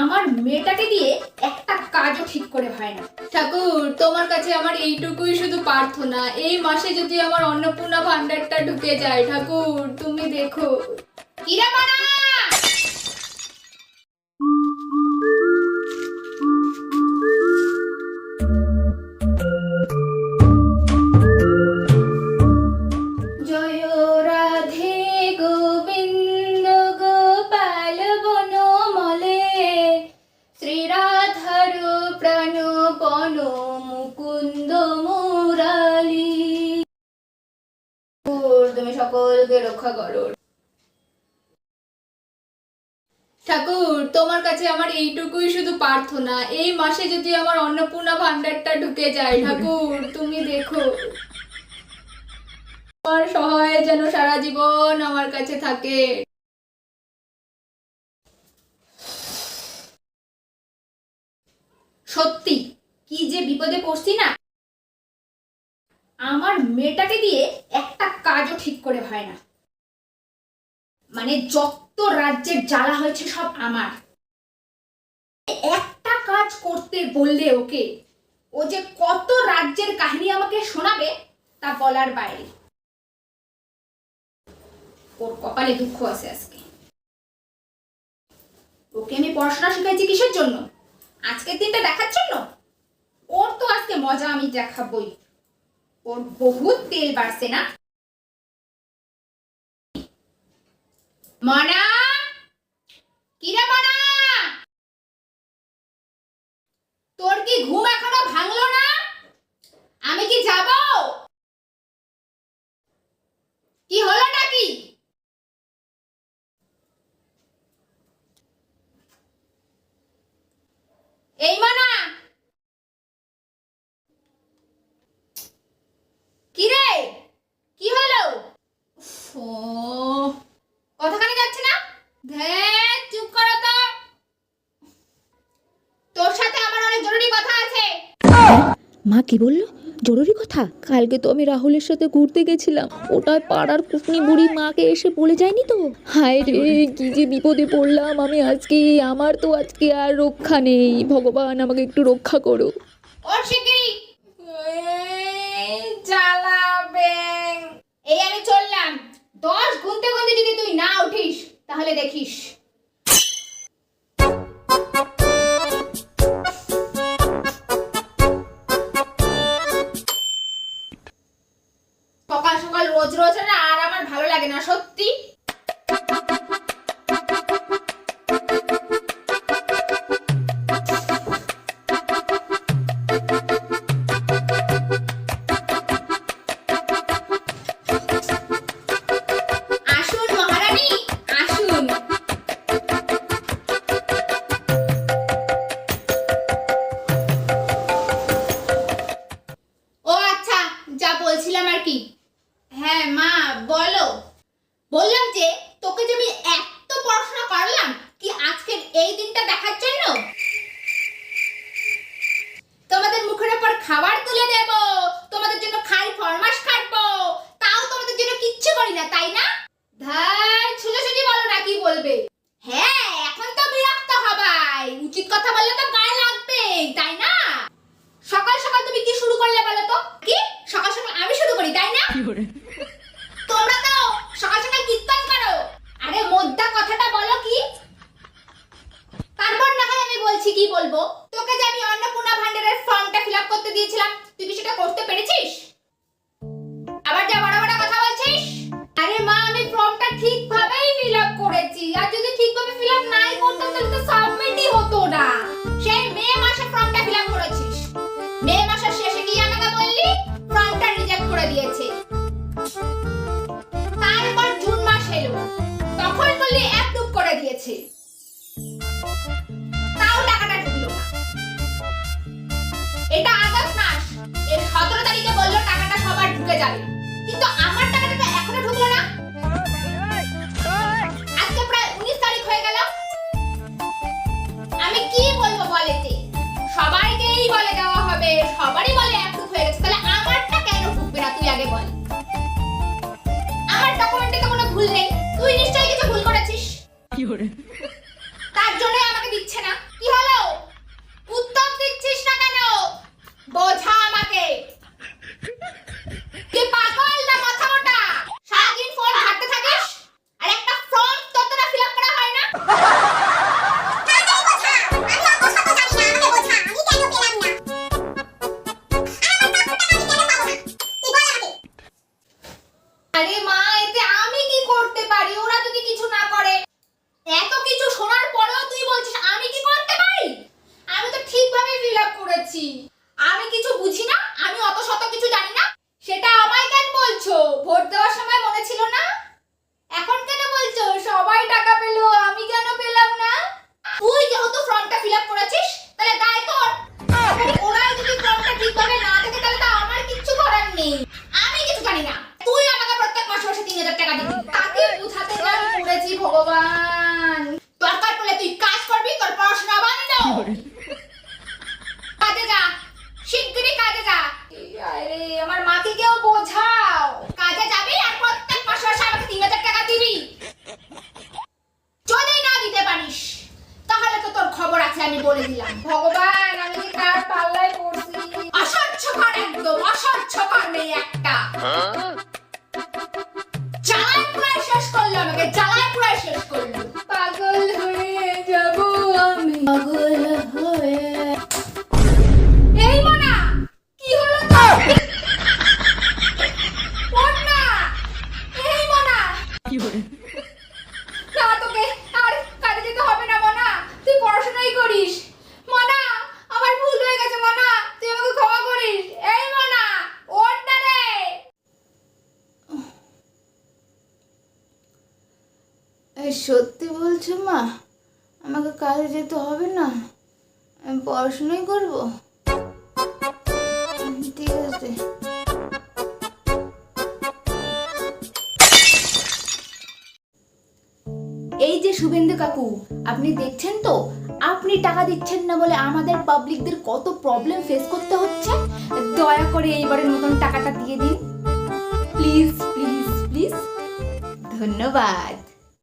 আমার মেয়েটাকে দিয়ে একটা কাজও ঠিক করে হয় না। ঠাকুর, তোমার কাছে আমার এইটুকুই শুধু প্রার্থনা, এই মাসে যদি আমার অন্নপূর্ণা ভান্ডারটা ঢুকে যায়। ঠাকুর, তুমি দেখো। কিরা মানা, জয় রাধে গোবিন্দ গোপাল বনমলে, শ্রীরাধার প্রাণ বন মুকুন্দ মুরালি। তুমি সকলকে রক্ষা করো। ঠাকুর, তোমার কাছে আমার এইটুকুই শুধু প্রার্থনা, এই মাসে যদি আমার অন্নপূর্ণা ভান্ডারটা ঢুকে যায়। ঠাকুর, তুমি দেখো। আমার সহায় যেন সারা জীবন আমার কাছে থাকে। সত্যি কি যে বিপদে পড়ছি না, আমার মেয়েটাকে দিয়ে একটা কাজও ঠিক করে হয় না। মানে যত রাজ্যের জ্বালা হয়েছে সব আমার। একটা কাজ করতে বললে ওকে, ও যে কত রাজ্যের কাহিনী আমাকে শোনাবে তা বলার বাইরে। ওর কপালে দুঃখ আছে আজকে। ওকে আমি পড়াশোনা শিখাইছি কিসের জন্য? আজকের দিনটা দেখার জন্য? ওর তো আজকে মজা আমি দেখাবই। ওর বহুত তেল বাড়ছে না। মনা, কিরে মনা, তোর কি ঘুম এখনো ভাঙলো না? আমি কি যাব? কি হলো নাকি? এই মনা, কি রে, কি হলো? ও, কথাখানে যাচ্ছে না? ধ্যান, চুপ করো তো। তোর সাথে আমার অনেক জরুরি কথা আছে। মা কি বললো? জরুরি কথা? কালকে তো আমি রাহুলের সাথে ঘুরতে গেছিলাম, ওটা পাড়ার কুটনি বুড়ি মাকে এসে বলে যায়নি তো? হায় রে, কি যে বিপদে পড়লাম আমি আজকে। আমার তো আজকে আর রক্ষা নেই। ভগবান আমাকে একটু রক্ষা করো। ওর শিগগিরই জ্বালাবে। এই আমি চললাম। 10 গুনতে গুনতে যদি তুই না উঠিস তাহলে দেখিস। সকাল সকাল রোজ রোজ না আর আমার ভালো লাগে না সত্যি। আসুন মহারানী, আসুন। ও আচ্ছা, যা বলছিলাম আর কি। হ্যাঁ মা, বলো। বললাম যে তোকে যে আমি এত পড়াশোনা করলাম কি আজকের এই দিনটা দেখার জন্য? তোমাদের মুখের উপর খাবার তুলে দেব, তোমাদের জন্য খাই ফরমাস খাটবো, তাও তোমাদের জন্য কিচ্ছু করি না, তাই না? ধ্যান, সোজাসুজি বলো না, কি বলবে? হ্যাঁ, এখন তো বিরক্ত হবাই। উচিত কথা বললে তো গায়ে লাগবে, তাই না? সকাল সকাল তুমি কি শুরু করলে বলো তো? কি সকাল সকাল আমি শুরু করি, তাই না? তোমরা তো সকাল সকাল কীর্তন করো। আরে মোদ্দা কথাটা বলো কি? তারপর না হয় আমি বলছি কি বলবো। তোকে যে আমি অন্নপূর্ণা ভান্ডারের ফর্মটা ফিলআপ করতে দিয়েছিলাম, তুই কি সেটা করতে পেরেছিস? আবার যা বড় বড় কথা বলছিস। আরে মা, আমি ফর্মটা ঠিকভাবেই ফিলআপ করেছি। আর যদি ঠিকভাবে ফিলআপ নাই করতাম তাহলে তো সাবমিটই হতো না। সেই মে মাসে ফর্মটা ফিলআপ করেছিস, মে মাসের শেষে গিয়ে আমাকে বললি ফর্মটা রিজেক্ট করে দিয়েছে। তারপর জুন মাস এলো, তখন বললি অ্যাপ্রুভ করে দিয়েছে, তাও টাকাটা ঢুকলো না। এটা আগস্ট মাস, এর 17 তারিখে বললো টাকাটা সবার ঢুকে যাবে, কিন্তু আমার টাকাটা তো এখনো ঢুকলো না। আজকে প্রায় 19 তারিখ হয়ে গেল। আমি কি বলবো বলেতে? সবাইকেই বলে দেওয়া হবে, সবারই বলে অ্যাপ্রুভ হয়ে গেছে, তাহলে আমারটা কেন ঢুকবে না তুই আগে বল। আমার ডকুমেন্টে তো কোনো ভুল নেই, তুই নিশ্চয়ই কিছু ভুল করেছিস। তার জন্য আমাকে দিচ্ছে না। বলছি। আমি কিছু বুঝি না, আমি অত শত কিছু জানি না, সেটা আমায় কেন বলছো? ভোট দেওয়ার সময় মনে ছিল না? এখন কেন বলছো সবাই টাকা পেলো, আমি কেন পেলাম না? তুই যেহেতু ফর্মটা ফিল আপ করেছিস তাহলে দায় তোর। ওরা যদি ফর্মটা ঠিকভাবে না থাকে তাহলে তো আমার কিচ্ছু করার নেই। আমি কিছু জানি না। তুই আমাকে প্রত্যেক মাসে মাসে 3000 টাকা দিবি। তাকে বুঝাতে যে আমি পড়েছি ভগবান। দরকার পড়লে তুই কাজ করবি, তোর পড়াশোনা বন্ধ। কাজে যা, শিগগিরই কাজে যা। আরে আমার মাকে কেউ বোঝাও। কাজে যাবি আর প্রত্যেক মাসে মাসে আমাকে 3000 টাকা দিবি। যদি না দিতে পারিস তাহলে তো তোর খবর আছে, আমি বলে দিলাম। ভগবান, আমি যে কার পাল্লায় পড়ছি। অসহ্যকর, একদম অসহ্যকর মেয়ে একটা। জ্বালায় পুরাই শেষ করলো আমাকে, জ্বালায় পুরাই শেষ করলো। পাগল হয়ে যাব আমি, পাগল হয়ে। এই মোনা, কি হলো তোর? ওঠ না। এই মোনা, না তোকে আর কাজে যেতে হবে না মোনা, তুই পড়াশোনাই করিস। মোনা, আমার ভুল হয়ে গেছে মোনা, তুই আমাকে ক্ষমা করিস। এই মোনা, ওঠ না রে। এই সত্যি বলছো মা? আমাকে কাজে যেতে হবে না, আমি পড়াশোনাই করবো? ঠিক আছে। এই যে শুভেন্দু কাকু, আপনি দেখছেন তো আপনি টাকা দিচ্ছেন না বলে আমাদের পাবলিকদের কত প্রবলেম ফেস করতে হচ্ছে। দয়া করে এইবারের মতন টাকাটা দিয়ে দিন প্লিজ প্লিজ প্লিজ। ধন্যবাদ।